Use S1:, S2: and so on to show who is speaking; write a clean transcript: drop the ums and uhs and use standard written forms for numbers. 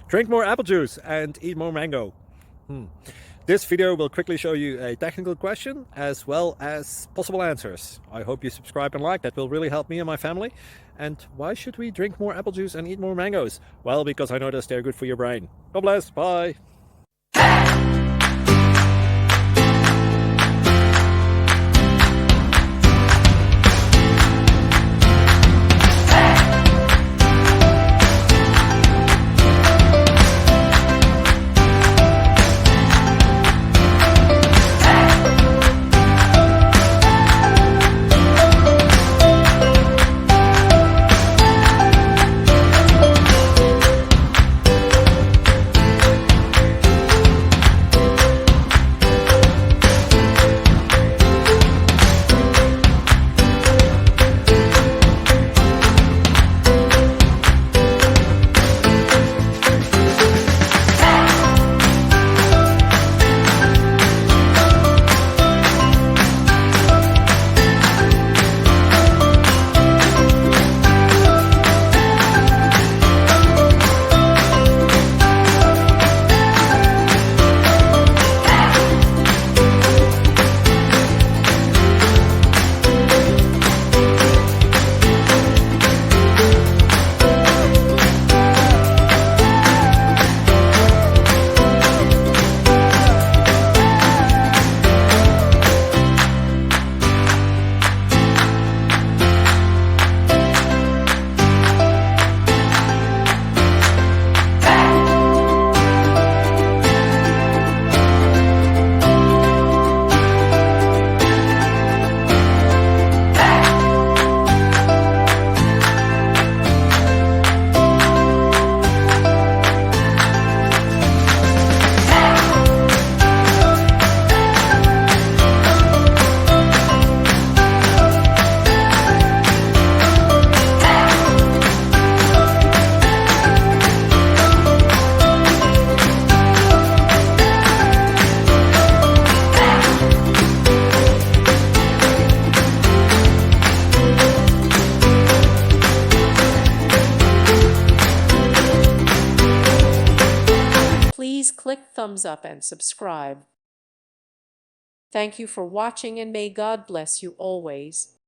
S1: Drink more apple juice and eat more mango. This video will quickly show you a technical question as well as possible answers. I hope you subscribe and like, that will really help me and my family. And why should we drink more apple juice and eat more mangoes? Well, because I noticed they're good for your brain. God bless, bye.
S2: Please click thumbs up and subscribe. Thank you for watching, and may God bless you always.